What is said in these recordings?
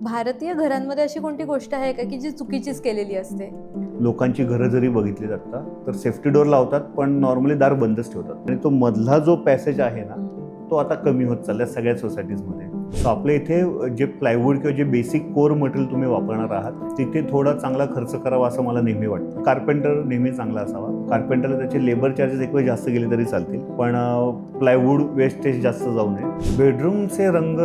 भारतीय घरांमध्ये अशी कोणती गोष्ट आहे का की जी चुकीचीच केलेली असते? लोकांची घरं जरी बघितली जातात तर सेफ्टी डोअर लावतात, पण नॉर्मली दार बंदच ठेवतात. आणि तो मधला जो पॅसेज आहे ना, तो आता कमी होत चाललाय सगळ्या सोसायटीजमध्ये. सो आपल्या इथे जे प्लायवूड किंवा जे बेसिक कोर मटेरियल तुम्ही वापरणार आहात तिथे थोडा चांगला खर्च करावा असं मला नेहमी वाटतं. कार्पेंटर नेहमी चांगला असावा. कार्पेंटरला त्याचे लेबर चार्जेस एक वेळ जास्त गेले तरी चालतील, पण प्लायवूड वेस्टेज जास्त जाऊ नये. बेडरूमचे रंग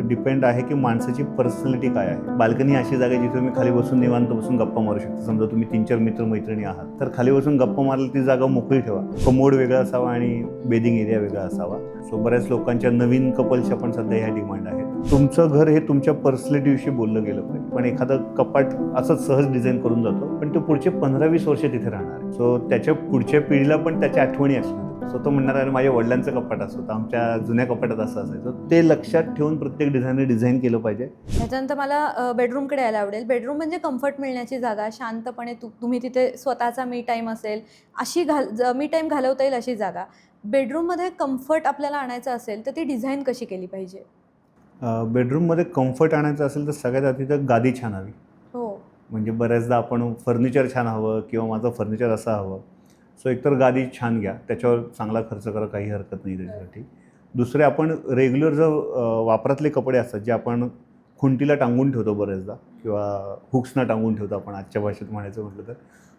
डिपेंड आहे की माणसाची पर्सनॅलिटी काय आहे. बाल्कनी अशी जागा आहे जिथे तुम्ही खाली बसून निवांत बसून गप्पा मारू शकता. समजा तुम्ही 3-4 मित्र-मैत्रिणी आहात तर खाली बसून गप्पा मारली ती जागा मोकळी ठेवा. कमोड वेगळा असावा आणि बेडिंग एरिया वेगळा असावा. सो बऱ्याच लोकांच्या नवीन कपल्सच्या पण सध्या ह्या डिमांड आहेत. तुमचं घर हे तुमच्या पर्सनॅलिटीविषयी बोललं गेलं पाहिजे. पण एखादं कपाट असंच सहज डिझाईन करून जातो, पण तो पुढचे 15-20 वर्ष तिथे राहणार आहे. सो त्याच्या पुढच्या पिढीला पण त्याच्या आठवणी असणार. सो तो म्हणणार आहे माझ्या वडिलांचं कपाट असं होतं, आमच्या जुन्या कपाटात असं असायचं. ते लक्षात ठेवून प्रत्येक डिझायनर डिझाईन केलं पाहिजे. त्याच्यानंतर मला बेडरूमकडे यायला आवडेल. बेडरूम म्हणजे कम्फर्ट मिळण्याची जागा, शांतपणे तुम्ही तिथे स्वतःचा मी टाईम असेल, अशी मी टाईम घालवता येईल अशी जागा. बेडरूममध्ये कम्फर्ट आपल्याला आणायचं असेल तर ती डिझाईन कशी केली पाहिजे? बेडरूममध्ये कम्फर्ट आणायचं असेल तर सगळ्यात आधी तर गादी छान हवी. हो. म्हणजे बऱ्याचदा आपण फर्निचर छान हवं किंवा माझं फर्निचर असं हवं. सो एकतर गादी छान घ्या, त्याच्यावर चांगला खर्च करा, काही हरकत नाही त्याच्यासाठी. दुसरे आपण रेग्युलर वापरातले कपडे असतात जे आपण खुंटीला टांगून ठेवतो बऱ्याचदा किंवा हुक्सना टांगून ठेवतो आपण आजच्या भाषेत म्हणायचं म्हटलं तर.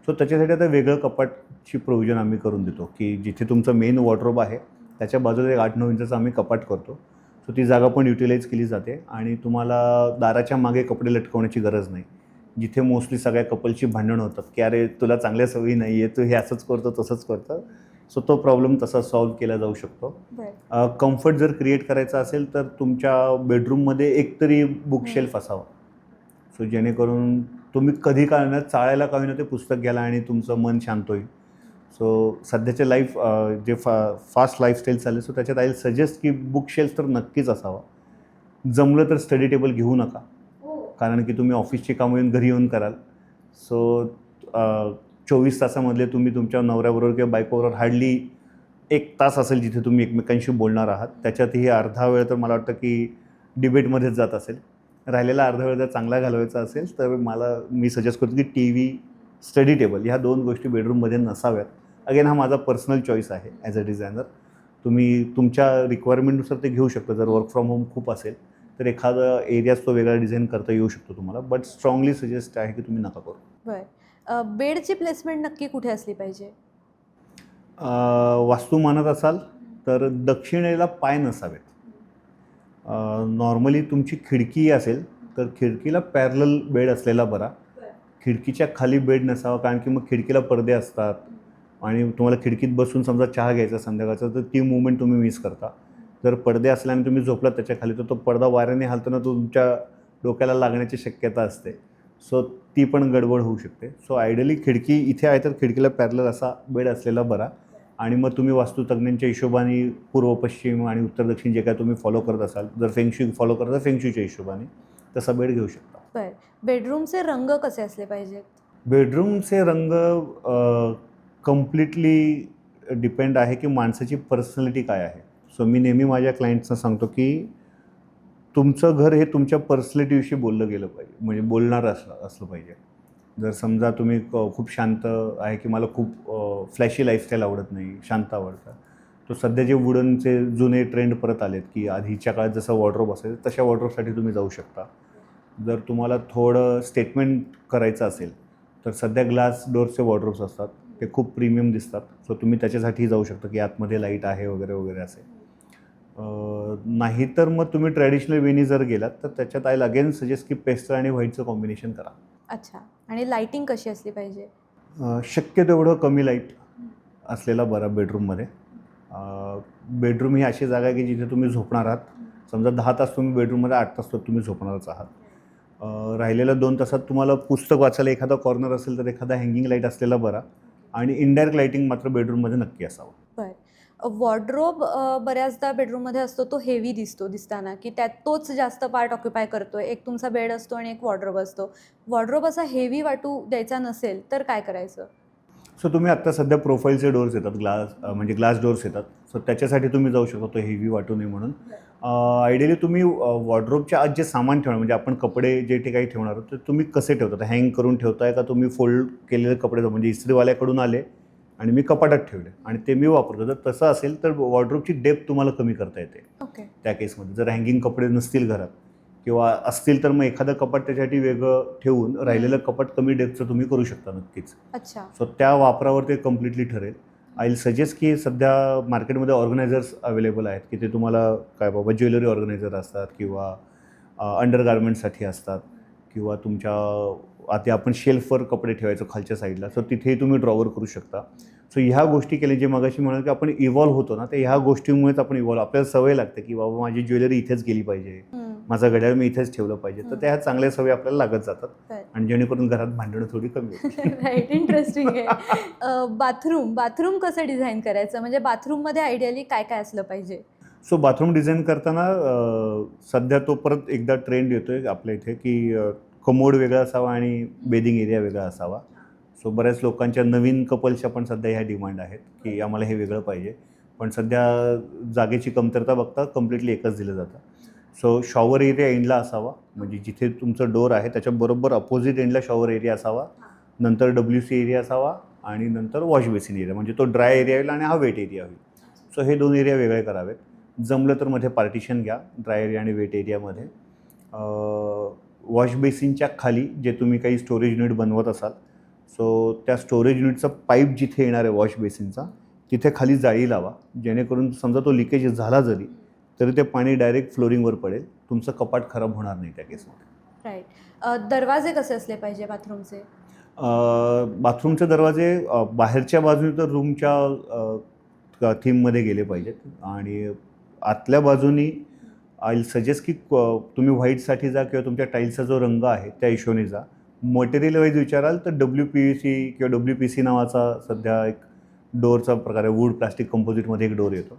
सो त्याच्यासाठी आता वेगळं कपाटची प्रोव्हिजन आम्ही करून देतो की जिथे तुमचं मेन वॉर्डरोब आहे त्याच्या बाजूला एक 8-9 इंचाचं आम्ही कपाट करतो. सो ती जागा पण युटिलाइज केली जाते आणि तुम्हाला दाराच्या मागे कपडे लटकवण्याची गरज नाही. जिथे मोस्टली सगळ्या कपलची भांडणं होतात की अरे तुला चांगल्या सवयी नाही आहे, तू हे असंच करतो तसंच करतं. सो तो प्रॉब्लेम तसा सॉल्व्ह केला जाऊ शकतो. कम्फर्ट जर क्रिएट करायचा असेल तर तुमच्या बेडरूममध्ये एकतरी बुकशेल्फ असावा. सो जेणेकरून तुम्ही कधी का ना चाळायला का होईना ते पुस्तक घ्यायला आणि तुमचं मन शांत होईल. सो सध्याचे लाईफ जे फास्ट लाईफस्टाईल चालले, सो त्याच्यात आय सजेस्ट की बुकशेल्फ तर नक्कीच असावा. जमलं तर स्टडी टेबल घेऊ नका, कारण की तुम्ही ऑफिसची कामं येऊन घरी येऊन कराल. सो 24 तासामधले तुम्ही तुमच्या नवऱ्याबरोबर किंवा बायकोबरोबर हार्डली 1 तास असेल जिथे तुम्ही एकमेकांशी बोलणार आहात. त्याच्यातही अर्धा वेळ तर मला वाटतं की डिबेटमध्येच जात असेल. राहिलेला अर्धा वेळ जर चांगला घालवायचा असेल तर मी सजेस्ट करतो की TV, स्टडी टेबल ह्या 2 गोष्टी बेडरूममध्ये नसाव्यात. अगेन हा माझा पर्सनल चॉईस आहे ॲज अ डिझायनर. तुम्ही तुमच्या रिक्वायरमेंटनुसार ते घेऊ शकता. जर वर्क फ्रॉम होम खूप असेल तर एखादा एरियाज तो वेगळा डिझाईन करता येऊ शकतो तुम्हाला. बट स्ट्रॉंगली सजेस्ट आहे की तुम्ही नका करू. बरं. बेडची प्लेसमेंट नक्की कुठे असली पाहिजे? वास्तू मानत असाल तर दक्षिणेला पाय नसावेत. नॉर्मली तुमची खिडकी असेल तर खिडकीला पॅरलल बेड असलेला बरा. खिडकीच्या खाली बेड नसावा, कारण की मग खिडकीला पडदे असतात आणि तुम्हाला खिडकीत बसून समजा चहा घ्यायचा संध्याकाळचा तर ती मूवमेंट तुम्ही मिस करता. जर पडदे असल्याने तुम्ही झोपलात त्याच्या खाली तर तो पडदा वाऱ्याने हालताना तुमच्या डोक्याला लागण्याची शक्यता असते. सो ती पण गडबड होऊ शकते. सो आयडियली खिडकी इथे आहे तर खिडकीला पॅरलल असा बेड असलेला बरा. आणि मग तुम्ही वास्तुतज्ञांच्या हिशोबाने पूर्व पश्चिम आणि उत्तर दक्षिण जे काय तुम्ही फॉलो करत असाल, जर फेंगशुई फॉलो करता फेंगशुईच्या हिशोबाने तसा बेड घेऊ शकता. बरं. बेडरूमचे रंग कसे असले पाहिजेत? बेडरूमचे रंग कम्प्लिटली डिपेंड आहे की माणसाची पर्सनॅलिटी काय आहे. सो मी नेहमी माझ्या क्लायंट्सना सांगतो की तुमचं घर हे तुमच्या पर्सनॅलिटीविषयी बोललं गेलं पाहिजे, म्हणजे बोलणारं असलं पाहिजे. जर समजा तुम्ही खूप शांत आहे की मला खूप फ्लॅशी लाईफस्टाईल आवडत नाही, शांत आवडतं, तो सध्या जे वुडनचे जुने ट्रेंड परत आलेत की आधीच्या काळात जसं वॉर्डरोब असायचं तशा वॉर्डरोबसाठी तुम्ही जाऊ शकता. जर तुम्हाला थोडं स्टेटमेंट करायचं असेल तर सध्या ग्लास डोअरचे वॉर्डरोब्स असतात, ते खूप प्रीमियम दिसतात. सो तुम्ही त्याच्यासाठीही जाऊ शकता की आतमध्ये लाईट आहे वगैरे वगैरे असे. नाही तर मग तुम्ही ट्रॅडिशनल वेनी जर गेलात तर त्याच्यात आय अगेन सजेस्ट की पेस्टल आणि व्हाईटचं कॉम्बिनेशन करा. अच्छा. आणि लाईटिंग कशी असली पाहिजे? शक्य तेवढं कमी लाईट असलेला बरा बेडरूममध्ये. बेडरूम ही अशी जागा आहे की जिथे तुम्ही झोपणार आहात. समजा 10 तास तुम्ही बेडरूममध्ये 8 तास तुम्ही झोपणारच आहात. राहिलेल्या 2 तासात तुम्हाला पुस्तक वाचायला एखादा कॉर्नर असेल तर एखादा हँगिंग लाईट असलेला बरा. आणि इनडायरेक्ट लाईटिंग मात्र बेडरूममध्ये नक्की असावं. बरं. वॉर्डरोब बऱ्याचदा बेडरूममध्ये असतो, तो हेवी दिसताना की त्यात तोच जास्त पार्ट ऑक्युपाय करतोय. एक तुमचा बेड असतो आणि एक वॉर्डरोब असतो. वॉर्डरोब असा हेवी वाटू द्यायचा नसेल तर काय करायचं? सो तुम्ही आत्ता सध्या प्रोफाईलचे डोअर्स येतात, म्हणजे ग्लास डोअर्स येतात. सो त्याच्यासाठी तुम्ही जाऊ शकता, तो हेवी वाटू नये म्हणून. आयडियली तुम्ही वॉर्डरोबच्या आत जे सामान ठेवणार म्हणजे आपण कपडे जे काही ठेवणार आहोत ते तुम्ही कसे ठेवता, हँग करून ठेवताय का तुम्ही फोल्ड केलेले कपडे म्हणजे इस्त्रीवाल्याकडून आले आणि मी कपाटात ठेवले आणि ते मी वापरतो, जर तसं असेल तर वॉर्डरोबची डेप्थ तुम्हाला कमी करता येते ओके. त्या केसमध्ये. जर हँगिंग कपडे नसतील घरात किंवा असतील तर मग एखादं कपाट त्याच्यासाठी वेगळं ठेवून राहिलेलं कपाट कमी डेप्थचं तुम्ही करू शकता नक्कीच. अच्छा. सो त्या वापरावर ते कम्प्लिटली ठरेल. आय विल सजेस्ट की सध्या मार्केटमध्ये ऑर्गनायझर्स अवेलेबल आहेत की ते तुम्हाला काय बाबा ज्वेलरी ऑर्गनायझर असतात किंवा अंडरगार्मेंट्ससाठी असतात किंवा तुमच्या आता आपण शेल्फवर कपडे ठेवायचो खालच्या साईडला, सो तिथेही तुम्ही ड्रॉवर करू शकता. सो ह्या गोष्टी केल्या जे मगाशी म्हणाल की आपण इव्हॉल्व्ह होतो ना, तर ह्या गोष्टीमुळेच आपण इव्हॉल्व्ह आपल्याला सवय लागते की बाबा माझी ज्वेलरी इथेच गेली पाहिजे, माझं घड्याळ मी इथेच ठेवलं पाहिजे. तर त्या चांगल्या सवयी आपल्याला लागत जातात आणि जेणेकरून घरात भांडणं थोडी कमी होतील. राईट. इंटरेस्टिंग आहे. बाथरूम कसं डिझाईन करायचं, म्हणजे बाथरूममध्ये आयडियली काय काय असलं पाहिजे? सो बाथरूम डिझाईन करताना सध्या तो परत एकदा ट्रेंड येतोय आपल्या इथे की कमोड वेगळा असावा आणि बेदिंग एरिया वेगळा असावा. सो बऱ्याच लोकांच्या नवीन कपल्सच्या पण सध्या ह्या डिमांड आहेत की आम्हाला हे वेगळं पाहिजे, पण सध्या जागेची कमतरता बघता कम्प्लिटली एकच दिलं जातं. सो शॉवर एरिया एंडला असावा, म्हणजे जिथे तुमचं डोर आहे त्याच्याबरोबर अपोजिट एंडला शॉवर एरिया असावा, नंतर WC एरिया असावा आणि नंतर वॉश बेसिन एरिया, म्हणजे तो ड्राय एरिया होईल आणि हा वेट एरिया होईल. सो हे 2 एरिया वेगळे करावेत. जमलं तर मध्ये पार्टिशन घ्या ड्राय एरिया आणि वेट एरियामध्ये. वॉश बेसिनच्या खाली जे तुम्ही काही स्टोरेज युनिट बनवत असाल, सो त्या स्टोरेज युनिटचा पाईप जिथे येणार आहे वॉश बेसिनचा तिथे खाली जाळी लावा, जेणेकरून समजा तो लिकेज झाला तरी ते पाणी डायरेक्ट फ्लोरिंगवर पडेल, तुमचं कपाट खराब होणार नाही त्या केसमध्ये. राईट. दरवाजे कसे असले पाहिजे बाथरूमचे? बाथरूमचे दरवाजे बाहेरच्या बाजूने तर रूमच्या थीममध्ये गेले पाहिजेत आणि आतल्या बाजूनी आय विल सजेस्ट की तुम्ही व्हाईटसाठी जा किंवा तुमच्या टाईल्सचा जो रंग आहे त्या हिशोने जा. मटेरियल वाईज विचाराल तर WPVC किंवा WPC नावाचा सध्या एक डोअरचा प्रकार आहे, वूड प्लास्टिक कंपोजिटमध्ये एक डोअर येतो.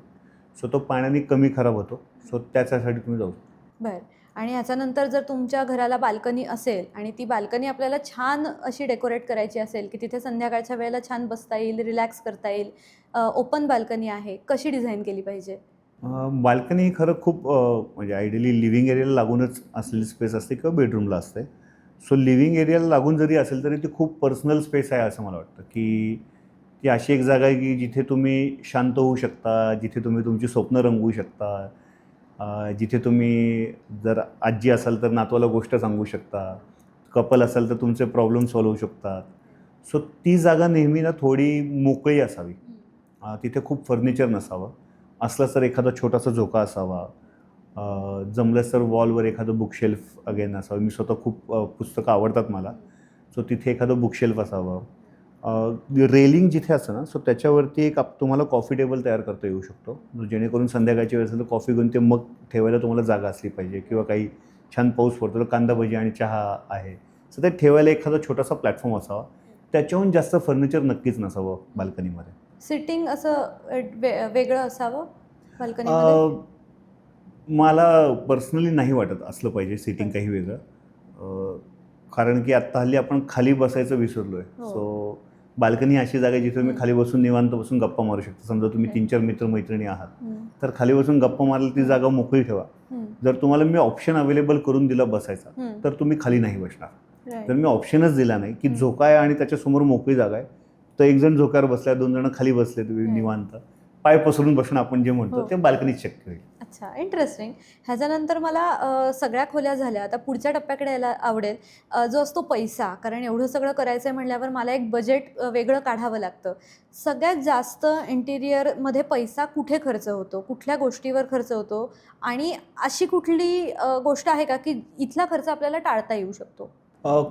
सो तो पाण्याने कमी खराब होतो, सो त्याच्यासाठी तुम्ही जाऊ शकता. बरं. आणि ह्याच्यानंतर जर तुमच्या घराला बाल्कनी असेल आणि ती बाल्कनी आपल्याला छान अशी डेकोरेट करायची असेल की तिथे संध्याकाळच्या वेळेला छान बसता येईल, रिलॅक्स करता येईल, ओपन बाल्कनी आहे, कशी डिझाईन केली पाहिजे? बाल्कनी ही खरं खूप म्हणजे आयडियली लिव्हिंग एरियाला लागूनच असलेली स्पेस असते किंवा बेडरूमला असते. सो लिव्हिंग एरियाला लागून जरी असेल तरी ती खूप पर्सनल स्पेस आहे असं मला वाटतं की ती अशी एक जागा आहे की जिथे तुम्ही शांत होऊ शकता, जिथे तुम्ही तुमची स्वप्न रंगवू शकता, जिथे तुम्ही जर आजी असाल तर नातवाला गोष्ट सांगू शकता, कपल असाल तर तुमचे प्रॉब्लेम सॉल्व्ह होऊ शकतात. सो ती जागा नेहमी ना थोडी मोकळी असावी, तिथे खूप फर्निचर नसावं, असलं तर एखादा छोटासा झोका असावा, जमलंच तर वॉलवर एखादं बुकशेल्फ अगेन असावं. मी स्वतः खूप पुस्तकं आवडतात मला, सो तिथे एखादं बुकशेल्फ असावं. रेलिंग जिथे असतं ना, सो त्याच्यावरती एक तुम्हाला कॉफी टेबल तयार करता येऊ शकतो, जेणेकरून संध्याकाळची वेळ असेल तर कॉफी घेऊन ते मग ठेवायला तुम्हाला जागा असली पाहिजे किंवा काही छान पाऊस पडतो तर कांदा भजी आणि चहा आहे, सो ते ठेवायला एखादा छोटासा प्लॅटफॉर्म असावा. त्याच्याहून जास्त फर्निचर नक्कीच नसावं बाल्कनीमध्ये. सिटिंग असं वेगळं असावं बाल्कनीमध्ये? मला पर्सनली नाही वाटत असलं पाहिजे सिटिंग काही वेगळं, कारण की आत्ता हल्ली आपण खाली बसायचं विसरलो आहे. सो बाल्कनी अशी जागा आहे जिथे तुम्ही खाली बसून निवांत बसून गप्पा मारू शकता. समजा तुम्ही 3-4 मित्रमैत्रिणी आहात तर खाली बसून गप्पा मारायला ती जागा मोकळी ठेवा. जर तुम्हाला मी ऑप्शन अवेलेबल करून दिला बसायचा तर तुम्ही खाली नाही बसणार. जर मी ऑप्शनच दिला नाही की झोका आहे आणि त्याच्यासमोर मोकळी जागा आहे तर एक जण झोक्यावर बसल्या, 2 जण खाली बसले निवांत पाय पसरून बसणं आपण जे म्हणतो ते बाल्कनीत शक्य होईल. अच्छा, इंटरेस्टिंग. ह्याच्यानंतर मला सगळ्या खोल्या झाल्या, आता पुढच्या टप्प्याकडे यायला आवडेल, जो असतो पैसा. कारण एवढं सगळं करायचं आहे म्हटल्यावर मला एक बजेट वेगळं काढावं लागतं. सगळ्यात जास्त इंटिरियरमध्ये पैसा कुठे खर्च होतो, कुठल्या गोष्टीवर खर्च होतो आणि अशी कुठली गोष्ट आहे का की इथला खर्च आपल्याला टाळता येऊ शकतो?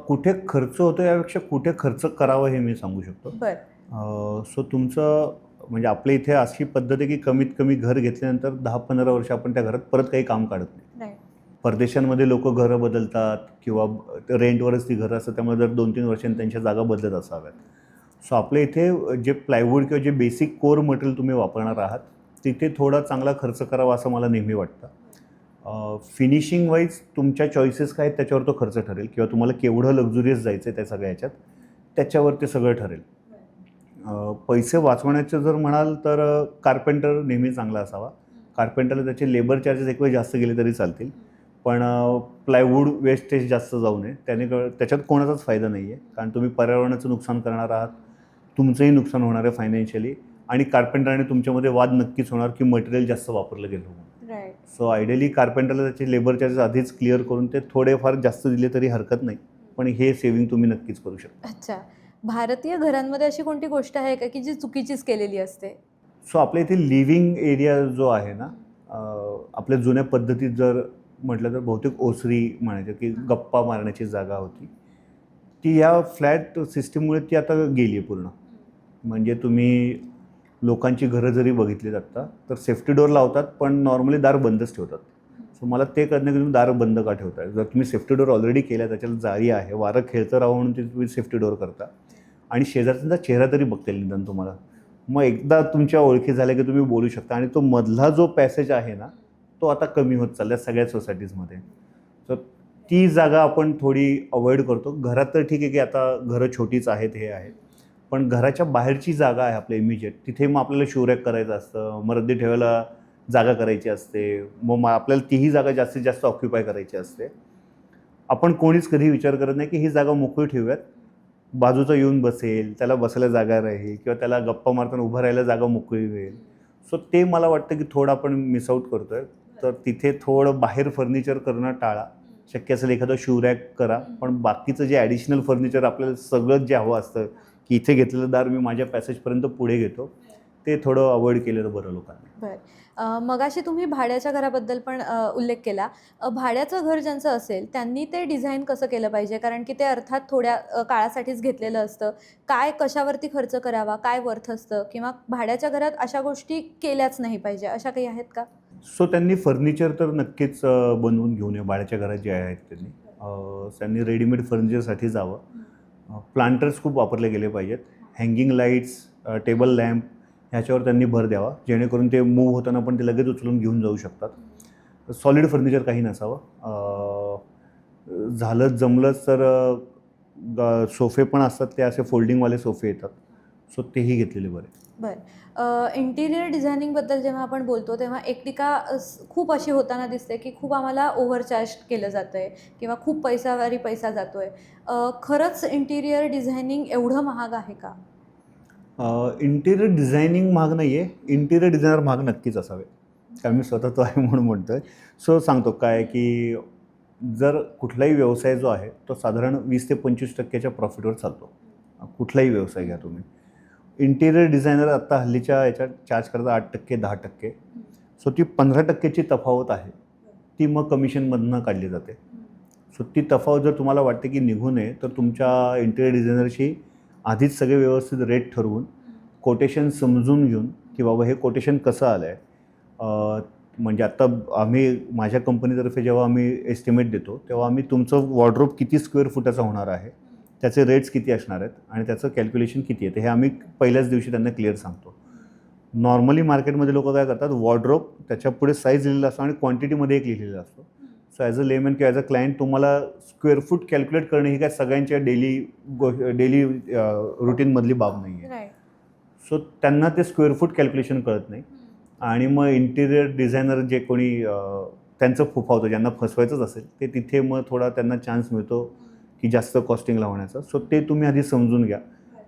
कुठे खर्च होतो यापेक्षा कुठे खर्च करावं हे मी सांगू शकतो. बरं. सो तुमचं म्हणजे आपल्या इथे अशी पद्धत आहे की कमीत कमी घर घेतल्यानंतर 10-15 वर्ष आपण त्या घरात परत काही काम काढत नाही. परदेशांमध्ये लोक घरं बदलतात किंवा रेंटवरच ती घरं असतात, त्यामुळे जर 2-3 वर्षांनी त्यांच्या जागा बदलत असाव्यात. सो आपल्या इथे जे प्लायवूड किंवा जे बेसिक कोर मटेरियल तुम्ही वापरणार आहात तिथे थोडा चांगला खर्च करावा असं मला नेहमी वाटतं. फिनिशिंग वाईज तुमच्या चॉईसेस काय आहेत त्याच्यावर तो खर्च ठरेल किंवा तुम्हाला केवढं लक्झुरियस जायचं आहे त्या सगळ्या ह्याच्यात त्याच्यावर ते सगळं ठरेल. पैसे वाचवण्याचं जर म्हणाल तर कार्पेंटर नेहमी चांगला असावा. कार्पेंटरला त्याचे लेबर चार्जेस एक वेळ जास्त गेले तरी चालतील, पण प्लायवूड वेस्टेज जास्त जाऊ नये, त्याच्यात कोणाचाच फायदा नाही आहे, कारण तुम्ही पर्यावरणाचं नुकसान करणार आहात, तुमचंही नुकसान होणार आहे फायनान्शियली, आणि कार्पेंटरने तुमच्यामध्ये वाद नक्कीच होणार की मटेरियल जास्त वापरलं गेलं म्हणून. राईट. सो आयडियली कार्पेंटरला त्याचे लेबर चार्जेस आधीच क्लिअर करून ते थोडेफार जास्त दिले तरी हरकत नाही, पण हे सेव्हिंग तुम्ही नक्कीच करू शकता. अच्छा. भारतीय घरांमध्ये अशी कोणती गोष्ट आहे का की जी चुकीचीच केलेली असते? सो आपल्या इथे लिव्हिंग एरिया जो आहे ना, आपल्या जुन्या पद्धतीत जर म्हटलं तर बहुतेक ओसरी म्हणायचं की गप्पा मारण्याची जागा होती, ती या फ्लॅट सिस्टीममुळे ती आता गेली आहे पूर्ण. म्हणजे तुम्ही लोकांची घरं जरी बघितली जातात तर सेफ्टी डोअर लावतात, पण नॉर्मली दार बंदच ठेवतात. सो मला ते कळत नाही की तुम्ही दार बंद का ठेवताय. जर तुम्ही सेफ्टी डोअर ऑलरेडी केला, त्याच्याला जाळी आहे, वारं खेळतं राहू म्हणून ते तुम्ही सेफ्टी डोअर करता, आणि शेजारचा चेहरा तरी बघतील निदान तुम्हाला. मग एकदा तुमच्या ओळखी झाल्या की तुम्ही बोलू शकता, आणि तो मधला जो पॅसेज आहे ना तो आता कमी होत चालला सगळ्या सोसायटीजमध्ये. सो ती जागा आपण थोडी अवॉइड करतो. घरात तर ठीक आहे की आता घरं छोटीच आहेत, हे आहेत, पण घराच्या बाहेरची जागा आहे आपल्या इमिजिएट, तिथे मग आपल्याला शिवरॅक करायचं असतं, मग रद्दी ठेवायला जागा करायची असते, मग आपल्याला तीही जागा जास्तीत जास्त ऑक्युपाय करायची असते. आपण कोणीच कधी विचार करत नाही की ही जागा मोकळी ठेवूयात, बाजूचा येऊन बसेल, त्याला बसायला जागा राहील, किंवा त्याला गप्पा मारताना उभं राहायला जागा मोकळी होईल. सो ते मला वाटतं की थोडं आपण मिसआउट करतो आहे. तर तिथे थोडं बाहेर फर्निचर करणं टाळा. शक्य असेल एखादं शिवरॅक करा, पण बाकीचं जे ॲडिशनल फर्निचर आपल्याला सगळं जे हवं असतं की इथे घेतलेलं दार मी माझ्या पॅसेजपर्यंत पुढे घेतो, ते थोडं अवॉइड केलेलं बरं लोकांनी. बरं. मगाशी तुम्ही भाड्याच्या घराबद्दल पण उल्लेख केला. भाड्याचं घर ज्यांचं असेल त्यांनी ते डिझाईन कसं केलं पाहिजे? कारण की ते अर्थात थोड्या काळासाठीच घेतलेलं असतं. काय कशावरती खर्च करावा, काय वर्थ असतं, किंवा भाड्याच्या घरात अशा गोष्टी केल्याच नाही पाहिजे, अशा काही आहेत का? सो त्यांनी फर्निचर तर नक्कीच बनवून घेऊन ये भाड्याच्या घरात जे आहेत त्यांनी रेडीमेड फर्निचरसाठी जावं. प्लांटर्स खूप वापरले गेले पाहिजेत. हँगिंग लाईट्स, टेबल लॅम्प ह्याच्यावर त्यांनी भर द्यावा, जेणेकरून ते मूव्ह होताना पण ते लगेच उचलून घेऊन जाऊ शकतात. सॉलिड फर्निचर काही नसावं. झालं जमलंच तर सोफे पण असतात, ते असे फोल्डिंगवाले सोफे येतात, सो तेही घेतलेले बरे. बरं. इंटिरियर डिझायनिंगबद्दल जेव्हा आपण बोलतो तेव्हा एक टीका खूप अशी होताना दिसते की खूप आम्हाला ओव्हरचार्ज केलं जातं आहे किंवा खूप पैसावारी पैसा जातो आहे. खरंच इंटिरियर डिझायनिंग एवढं महाग आहे का? इंटिरियर डिझायनिंग महाग नाही आहे, इंटिरियर डिझायनर महाग नक्कीच असावे, कारण मी स्वतः तो आहे म्हणून म्हणतो आहे. सो सांगतो काय की जर कुठलाही व्यवसाय जो आहे तो साधारण 20 ते 25% प्रॉफिटवर चालतो. कुठलाही व्यवसाय घ्या तुम्ही. इंटिरियर डिझायनर आत्ता हल्लीच्या याच्यात चार्ज करतात 8%, 10%. सो ती 15%ची तफावत आहे, ती मग कमिशनमधनं काढली जाते. सो ती तफावत जर तुम्हाला वाटते की निघू नये, तर तुमच्या इंटिरियर डिझायनरशी आधीच सगळे व्यवस्थित रेट ठरवून, कोटेशन समजून घेऊन की बाबा हे कोटेशन कसं आलं आहे. म्हणजे आत्ता माझ्या कंपनीतर्फे जेव्हा आम्ही एस्टिमेट देतो तेव्हा आम्ही तुमचं वॉर्डरोब किती स्क्वेअर फुटाचा होणार आहे, त्याचे रेट्स किती असणार आहेत आणि त्याचं कॅल्क्युलेशन किती आहे, हे आम्ही पहिल्याच दिवशी त्यांना क्लिअर सांगतो. नॉर्मली मार्केटमध्ये लोक काय करतात, वॉर्डरोब त्याच्या पुढे साईज लिहिलेला असतो आणि क्वांटिटीमध्ये एक लिहिलेला असतो. सो ॲज अ लेमन किंवा ॲज अ क्लायंट तुम्हाला स्क्वेअर फूट कॅल्क्युलेट करणं ही काय सगळ्यांच्या डेली रुटीनमधली बाब नाही आहे. सो त्यांना ते स्क्वेअर फूट कॅल्क्युलेशन कळत नाही, आणि मग इंटिरियर डिझायनर जे कोणी त्यांचं फुफावतं, ज्यांना फसवायचंच असेल ते तिथे मग थोडा त्यांना चान्स मिळतो की जास्त कॉस्टिंग लावण्याचा. सो ते तुम्ही आधी समजून घ्या.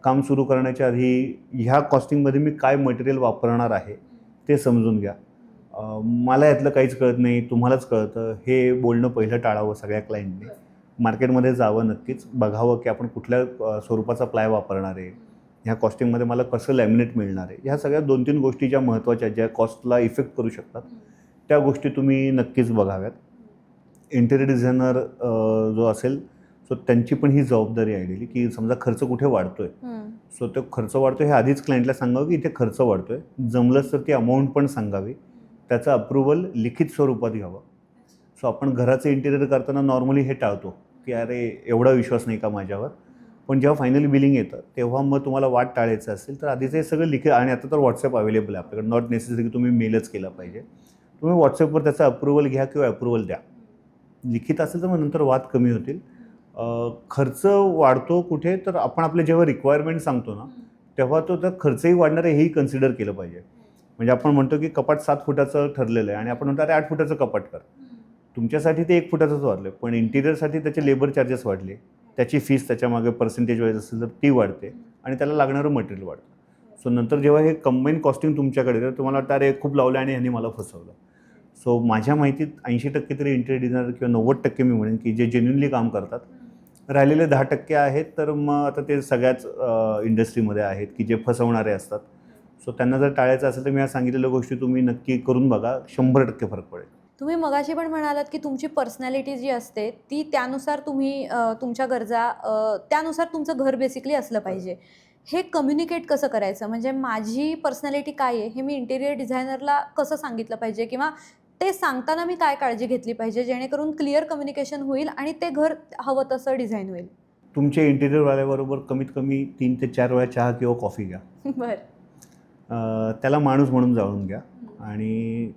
काम सुरू करण्याच्या आधी ह्या कॉस्टिंगमध्ये मी काय मटेरियल वापरणार आहे ते समजून घ्या. मला यातलं काहीच कळत नाही, तुम्हालाच कळतं, हे बोलणं पहिलं टाळावं सगळ्या क्लायंटने. मार्केटमध्ये जावं, नक्कीच बघावं की आपण कुठल्या स्वरूपाचा प्लाय वापरणार आहे, ह्या कॉस्टिंगमध्ये मला कसं लॅमिनेट मिळणार आहे. ह्या सगळ्या 2-3 गोष्टी ज्या महत्त्वाच्या, ज्या कॉस्टला इफेक्ट करू शकतात, त्या गोष्टी तुम्ही नक्कीच बघाव्यात. इंटिरियर डिझायनर जो असेल, सो त्यांची पण ही जबाबदारी आहे की समजा खर्च कुठे वाढतो आहे, सो तो खर्च वाढतो हे आधीच क्लायंटला सांगावं की इथे खर्च वाढतो आहे. जमलंच तर ती अमाऊंट पण सांगावी, त्याचं अप्रुव्हल लिखित स्वरूपात घ्यावं. सो आपण घराचं इंटिरियर करताना नॉर्मली हे टाळतो की अरे एवढा विश्वास नाही का माझ्यावर, पण जेव्हा फायनली बिलिंग येतं तेव्हा मग तुम्हाला वाट टाळायचं असेल तर आधीचं हे सगळं लिखित, आणि आता तर व्हॉट्सअप अवेलेबल आहे आपल्याकडे, नॉट नेसेसरी की तुम्ही मेलच केला पाहिजे. तुम्ही व्हॉट्सअपवर त्याचं अप्रुव्हल घ्या किंवा अप्रुव्हल द्या. लिखित असेल तर मग नंतर वाद कमी होतील. खर्च वाढतो कुठे, तर आपण आपले जेव्हा रिक्वायरमेंट सांगतो ना तेव्हा तो तर खर्चही वाढणार आहे हेही कन्सिडर केलं पाहिजे. म्हणजे आपण म्हणतो की कपाट 7 फुटाचं ठरलेलं आहे आणि आपण म्हणतो अरे 8 फुटाचं कपाट कर. तुमच्यासाठी ते 1 फुटाचंच वाढलं पण इंटिरियरसाठी त्याचे लेबर चार्जेस वाढले, त्याची फीस त्याच्यामागे पर्सेंटेज वाईज असेल तर ती वाढते आणि त्याला लागणारं मटेरियल वाढतं. सो नंतर जेव्हा हे कंबाईन कॉस्टिंग तुमच्याकडे तर तुम्हाला वाटतं अरे खूप लावलं आणि ह्यांनी मला फसवलं. सो माझ्या माहितीत 80% तरी इंटेरियर डिझायनर किंवा 90% मी म्हणेन की जे जेन्युनली काम करतात. राहिलेले 10% आहेत तर मग आता ते सगळ्याच इंडस्ट्रीमध्ये आहेत की जे फसवणारे असतात. सो त्यांना जर टाळायचं असेल तर मी ह्या सांगितलेल्या गोष्टी तुम्ही नक्की करून बघा, 100% फरक पडेल. तुम्ही मगाशी पण म्हणालात की तुमची पर्सनॅलिटी जी असते ती त्यानुसार तुम्ही तुमच्या गरजा त्यानुसार तुमचं घर बेसिकली असलं पाहिजे. हे कम्युनिकेट कसं करायचं? म्हणजे माझी पर्सनॅलिटी काय आहे हे मी इंटिरियर डिझायनरला कसं सांगितलं पाहिजे किंवा ते सांगताना मी काय काळजी घेतली पाहिजे जेणेकरून क्लिअर कम्युनिकेशन होईल आणि ते घर हवं तसं डिझाईन होईल? तुमच्या इंटिरियरवाल्याबरोबर कमीत कमी 3 ते 4 वेळा चहा किंवा कॉफी घ्या. बरं. त्याला माणूस म्हणून जाणून घ्या आणि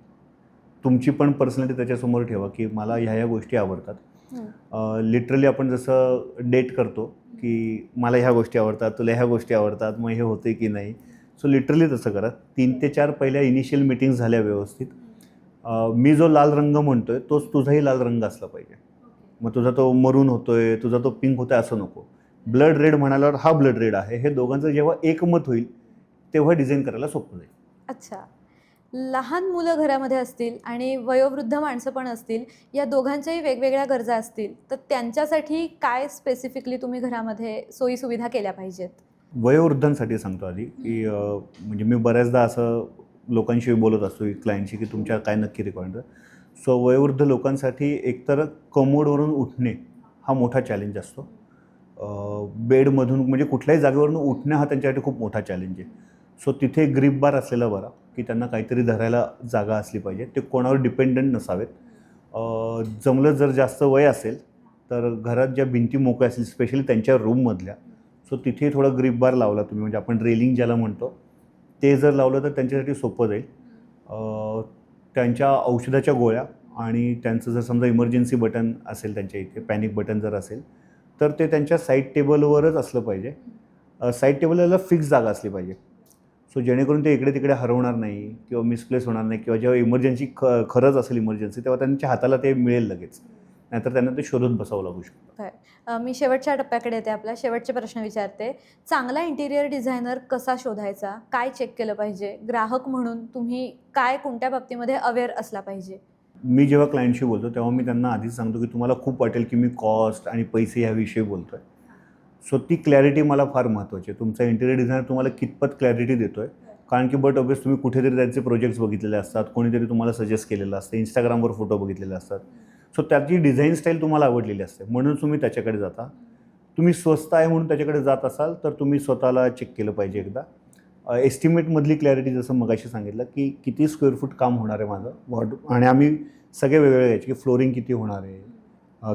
तुमची पण पर्सनॅलिटी त्याच्यासमोर ठेवा की मला ह्या गोष्टी आवडतात. लिटरली आपण जसं डेट करतो की मला ह्या गोष्टी आवडतात, तुला ह्या गोष्टी आवडतात, मग हे होते की नाही. सो लिटरली तसं करा. 3 ते 4 पहिल्या इनिशियल मीटिंग्स झाल्या व्यवस्थित. मी जो लाल रंग म्हणतोय तोच तुझाही लाल रंग असला पाहिजे. मग तुझा तो मरून होतोय, तुझा तो पिंक होतोय असं नको. ब्लड रेड म्हणाल्यावर हा ब्लड रेड आहे. हे दोघांचं जेव्हा एकमत होईल तेव्हा डिझाईन करायला सोपं जाईल. अच्छा. लहान मुलं घरामध्ये असतील आणि वयोवृद्ध माणसं पण असतील, या दोघांच्याही वेगवेगळ्या गरजा असतील, तर त्यांच्यासाठी काय स्पेसिफिकली तुम्ही घरामध्ये सोयीसुविधा केल्या पाहिजेत? वयोवृद्धांसाठी सांगतो आधी की म्हणजे मी बऱ्याचदा असं लोकांशी बोलत असतो क्लायंटशी की तुमच्या काय नक्की रिक्वायरमेंट. सो वयोवृद्ध लोकांसाठी एकतर कमोडवरून उठणे हा मोठा चॅलेंज असतो. बेडमधून म्हणजे कुठल्याही जागेवरून उठणं हा त्यांच्यासाठी खूप मोठा चॅलेंज आहे. सो तिथे ग्रिप बार असलेला बरा की त्यांना काहीतरी धरायला जागा असली पाहिजे. ते कोणावर डिपेंडंट नसावेत. जमलं जर जास्त वय असेल तर घरात ज्या भिंती मोकळ्या असतील स्पेशली त्यांच्या रूममधल्या, सो तिथे थोडा ग्रिप बार लावला तुम्ही म्हणजे आपण रेलिंग ज्याला म्हणतो ते जर लावलं तर त्यांच्यासाठी सोपं जाईल. त्यांच्या औषधाच्या गोळ्या आणि त्यांचं जर समजा इमर्जन्सी बटन असेल त्यांच्या इथे, पॅनिक बटन जर असेल तर ते त्यांच्या साईड टेबलवरच असलं पाहिजे. साईड टेबलला फिक्स जागा असली पाहिजे. सो जेणेकरून ते इकडे तिकडे हरवणार नाही किंवा मिसप्लेस होणार नाही किंवा जेव्हा इमर्जन्सी खरंच असेल इमर्जन्सी तेव्हा त्यांच्या हाताला ते मिळेल लगेच. नाहीतर त्यांना ते शोधत बसावं लागू शकतं. मी शेवटच्या टप्प्याकडे येते. आपला शेवटचे प्रश्न विचारते. चांगला इंटिरियर डिझायनर कसा शोधायचा? काय चेक केलं पाहिजे? ग्राहक म्हणून तुम्ही काय कोणत्या बाबतीमध्ये अवेअर असला पाहिजे? मी जेव्हा क्लायंटशी बोलतो तेव्हा मी त्यांना आधीच सांगतो की तुम्हाला खूप वाटेल की मी कॉस्ट आणि पैसे ह्याविषयी बोलतो आहे. सो ती क्लॅरिटी मला फार महत्त्वाची आहे. तुमचा इंटिरियर डिझायनर तुम्हाला कितपत क्लॅरिटी देतो आहे. कारण की बट ऑब्वियस तुम्ही कुठेतरी त्यांचे प्रोजेक्ट्स बघितलेले असतात, कोणीतरी तुम्हाला सजेस्ट केलेलं असतं, इंस्टाग्रामवर फोटो बघितलेले असतात. सो त्याची डिझाईन स्टाईल तुम्हाला आवडलेली असते म्हणून तुम्ही त्याच्याकडे जाता. तुम्ही स्वस्त आहे म्हणून त्याच्याकडे जात असाल तर तुम्ही स्वतःला चेक केलं पाहिजे एकदा. एस्टिमेटमधली क्लॅरिटी जसं मगाशी सांगितलं की किती स्क्वेअर फूट काम होणार आहे माझं आणि आम्ही सगळे वेगवेगळे घ्यायचे की फ्लोरिंग किती होणार आहे,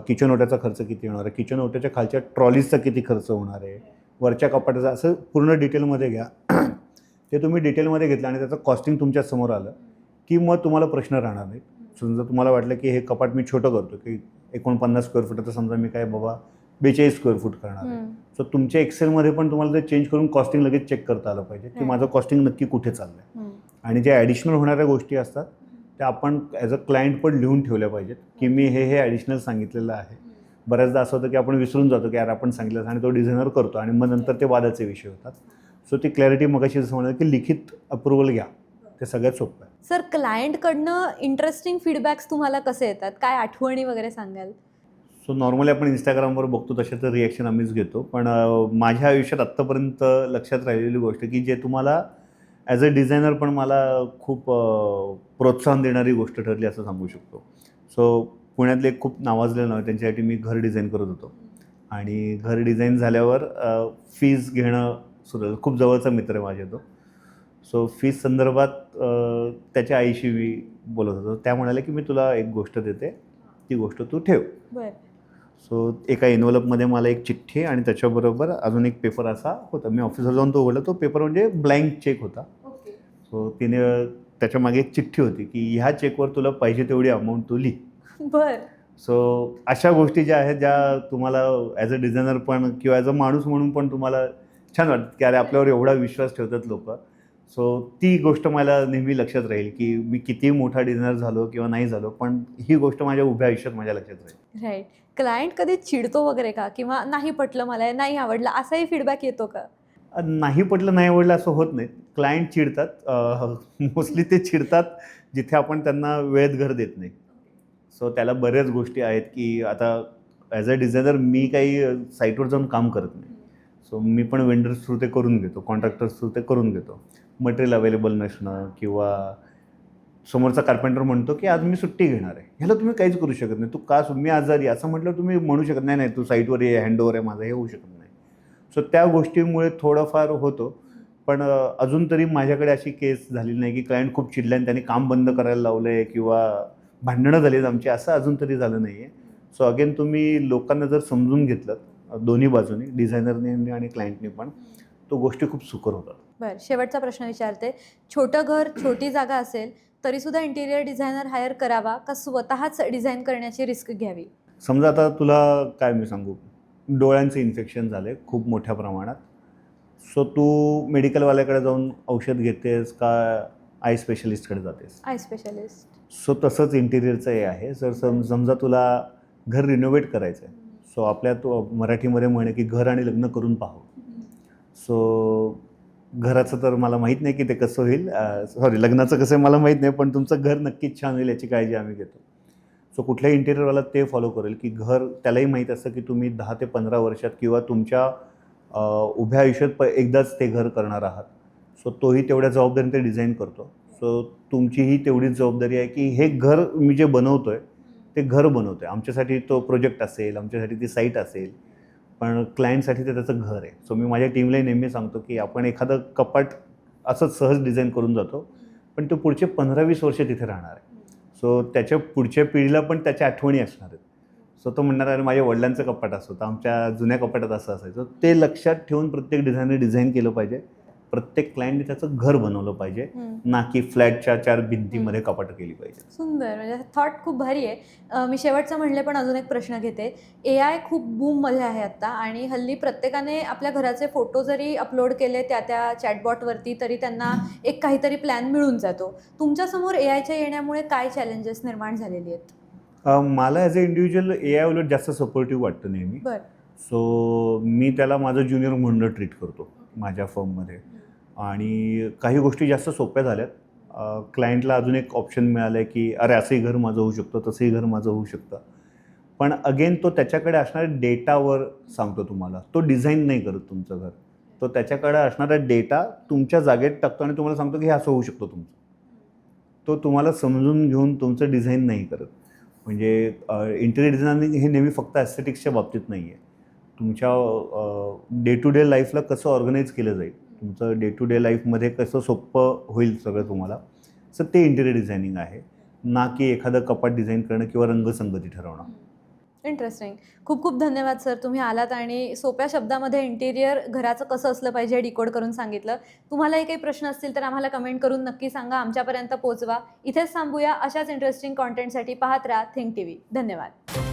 किचन ओट्याचा खर्च किती होणार आहे, किचन ओट्याच्या खालच्या ट्रॉलीजचा किती खर्च होणार आहे, वरच्या कपाटाचा, असं पूर्ण डिटेलमध्ये घ्या. ते तुम्ही डिटेलमध्ये घेतलं आणि त्याचं कॉस्टिंग तुमच्या समोर आलं की मग तुम्हाला प्रश्न राहणार नाही. समजा तुम्हाला वाटलं की हे कपाट मी छोटं करतो की 49 स्क्वेअर फुटाचं समजा मी काय बाबा 42 स्क्वेअर फूट करणार आहे. सो तुमच्या एक्सेलमध्ये पण तुम्हाला ते चेंज करून कॉस्टिंग लगेच चेक करता आलं पाहिजे की माझं कॉस्टिंग नक्की कुठे चाललं आहे. आणि ज्या ॲडिशनल होणाऱ्या गोष्टी असतात त्या आपण ॲज अ क्लायंट पण लिहून ठेवल्या पाहिजेत की मी हे ॲडिशनल सांगितलेलं आहे. बऱ्याचदा असं होतं की आपण विसरून जातो की यार आपण सांगितलं आणि तो डिझायनर करतो आणि मग नंतर ते वादाचे विषय होतात. सो ती क्लॅरिटी मगाशी जसं म्हणाल की लिखित अप्रुव्हल घ्या, ते सगळ्यात सोपं आहे. सर, क्लायंटकडनं इंटरेस्टिंग फीडबॅक्स तुम्हाला कसे येतात? काय आठवणी वगैरे सांगाल? सो नॉर्मली आपण इंस्टाग्रामवर बघतो तसे तर रिॲक्शन आम्हीच घेतो. पण माझ्या आयुष्यात आत्तापर्यंत लक्षात राहिलेली गोष्ट की जे तुम्हाला ॲज अ डिझायनर पण मला खूप प्रोत्साहन देणारी गोष्ट ठरली असं सांगू शकतो. सो पुण्यातले एक खूप नावाजलेलं नाव आहे, त्यांच्यासाठी मी घर डिझाईन करत होतो आणि घर डिझाईन झाल्यावर फीज घेणं सुरू झालं. खूप जवळचा मित्र आहे माझ्या तो. सो फीज संदर्भात त्याच्या आईशी मी बोलत होतो. त्या म्हणाल्या की मी तुला एक गोष्ट देते, ती गोष्ट तू ठेव. बरं. सो एका एन्व्हलपमध्ये मला एक चिठ्ठी आणि त्याच्याबरोबर अजून एक पेपर असा होता. मी ऑफिसवर जाऊन तो उघडला. तो पेपर म्हणजे ब्लँक चेक होता. सो तिने त्याच्यामागे एक चिठ्ठी होती की ह्या चेकवर तुला पाहिजे तेवढी अमाऊंट तू लिही. बरं. सो अशा गोष्टी ज्या आहेत ज्या तुम्हाला ॲज अ डिझायनर पण किंवा ॲज अ माणूस म्हणून पण तुम्हाला छान वाटतं की अरे आपल्यावर एवढा विश्वास ठेवतात लोक. सो ती गोष्ट मला नेहमी लक्षात राहील की मी किती मोठा डिझायनर झालो किंवा नाही झालो, पण ही गोष्ट माझ्या उभ्या आयुष्यात माझ्या लक्षात राहील. राईट. क्लायंट कधी चिडतो वगैरे का? किंवा नाही पटलं मला, नाही आवडलं, असाही फीडबॅक येतो का? नाही पटलं नाही आवडलं असं होत नाही. क्लायंट चिडतात. मोस्टली ते चिडतात जिथे आपण त्यांना वेळेत घर देत नाही. सो त्याला बऱ्याच गोष्टी आहेत की आता ॲज अ डिझायनर मी काही साईटवर जाऊन काम करत नाही. सो मी पण वेंडर्स थ्रू ते करून घेतो, कॉन्ट्रॅक्टर्स थ्रू ते करून घेतो. मटेरियल अवेलेबल नसणं किंवा समोरचा कार्पेंटर म्हणतो की आज मी सुट्टी घेणार आहे, ह्याला तुम्ही काहीच करू शकत नाही. तू का मी आजारी असं म्हटलं तुम्ही म्हणू शकत नाही, नाही तू साईटवर ये, हँडओव्हर आहे माझं, हे होऊ शकत नाही. सो त्या गोष्टीमुळे थोडंफार होतो. पण अजून तरी माझ्याकडे अशी केस झालेली नाही की क्लायंट खूप चिडला आणि त्यांनी काम बंद करायला लावलं आहे किंवा भांडणं झाली आहेत आमची, असं अजून तरी झालं नाही आहे. सो अगेन तुम्ही लोकांना जर समजून घेतलं दोन्ही बाजूनी, डिझायनरने आणि क्लायंटने पण, तो गोष्टी खूप सुकर होतात. बरं, शेवटचा प्रश्न विचारते. छोटं घर, छोटी जागा असेल तरीसुद्धा इंटिरियर डिझायनर हायर करावा का स्वतःच डिझाईन करण्याची रिस्क घ्यावी? समजा आता तुला काय मी सांगू, डोळ्यांचं इन्फेक्शन झालं आहे खूप मोठ्या प्रमाणात. सो तू मेडिकलवाल्याकडे जाऊन औषध घेतेस का आय स्पेशलिस्टकडे जातेस? I specialist. सो तसंच इंटिरियरचं हे आहे. जर समजा तुला घर रिनोव्हेट करायचं आहे, सो आपल्या तो मराठीमध्ये म्हणे की घर आणि लग्न करून पाहावं. सो घराचं तर मला माहीत नाही की ते कसं होईल, सॉरी लग्नाचं कसं आहे मला माहीत नाही, पण तुमचं घर नक्कीच छान होईल याची काळजी आम्ही घेतो. सो कुठल्याही इंटिरियरवाला ते फॉलो करेल की घर, त्यालाही माहीत असतं की तुम्ही 10 ते 15 वर्षात किंवा तुमच्या उभ्या आयुष्यात एकदाच ते घर करणार आहात. सो तोही तेवढ्या जबाबदारीने ते डिझाईन करतो. सो तुमचीही तेवढीच जबाबदारी आहे की हे घर मी जे बनवतो आहे ते घर बनवतो आहे. आमच्यासाठी तो प्रोजेक्ट असेल, आमच्यासाठी ती साईट असेल, पण क्लायंटसाठी ते त्याचं घर आहे. सो मी माझ्या टीमलाही नेहमी सांगतो की आपण एखादं कपाट असंच सहज डिझाईन करून जातो, पण तो पुढचे 15-20 वर्ष तिथे राहणार आहे. सो त्याच्या पुढच्या पिढीला पण त्याच्या आठवणी असणार आहेत. सो तो म्हणणार अरे माझ्या वडिलांचं कपाट असं होतं, आमच्या जुन्या कपाटात असं असायचं. ते लक्षात ठेवून प्रत्येक डिझायनर डिझाईन केलं पाहिजे. प्रत्येक क्लायंटने त्याचं घर बनवलं पाहिजे, ना की फ्लॅटच्या 4 भिंतीमध्ये कपाटं केली पाहिजे. सुंदर, म्हणजे थॉट खूप भारी आहे. मी शेवटचं म्हणले पण अजून एक प्रश्न घेते. AI खूप बूममध्ये आहे आत्ता आणि हल्ली प्रत्येकाने आपल्या घराचे फोटो जरी अपलोड केले त्या चॅटबॉटवरती तरी त्यांना एक काहीतरी प्लॅन मिळून जातो. तुमच्यासमोर AIच्या येण्यामुळे काय चॅलेंजेस निर्माण झालेली आहेत? मला ॲज अ इंडिव्हिज्युअल AI उलट जास्त सपोर्टिव्ह वाटतं नेहमी. बरं. सो मी त्याला माझं ज्युनियर म्हणून ट्रीट करतो माझ्या फर्ममध्ये. आणि काही गोष्टी जास्त सोप्या झाल्यात. क्लायंटला अजून एक ऑप्शन मिळालं आहे की अरे असंही घर माझं होऊ शकतं, तसंही घर माझं होऊ शकतं. पण अगेन तो त्याच्याकडे असणाऱ्या डेटावर सांगतो तुम्हाला. तो डिझाईन नाही करत तुमचं घर. तो त्याच्याकडे असणारा डेटा तुमच्या जागेत टाकतो आणि तुम्हाला सांगतो की हे असं होऊ शकतं तुमचं. तो तुम्हाला समजून घेऊन तुमचं डिझाईन नाही करत. म्हणजे इंटिरियर डिझायनिंग हे नेहमी फक्त ॲस्थेटिक्सच्या बाबतीत नाही आहे. तुमच्या डे टू डे लाईफला कसं ऑर्गनाईज केलं जाईल, तुमचं डे टू डे लाईफमध्ये कसं सोपं होईल सगळं तुम्हाला, सर ते इंटिरियर डिझायनिंग आहे, ना की एखादं कपाट डिझाईन करणं किंवा रंगसंगती ठरवणं. इंटरेस्टिंग. खूप खूप धन्यवाद सर, तुम्ही आलात आणि सोप्या शब्दामध्ये इंटिरियर घराचं कसं असलं पाहिजे डिकोड करून सांगितलं. तुम्हालाही काही प्रश्न असतील तर आम्हाला कमेंट करून नक्की सांगा, आमच्यापर्यंत पोहोचवा. इथेच थांबूया. अशाच इंटरेस्टिंग कॉन्टेंटसाठी पाहत राहा थिंक TV. धन्यवाद.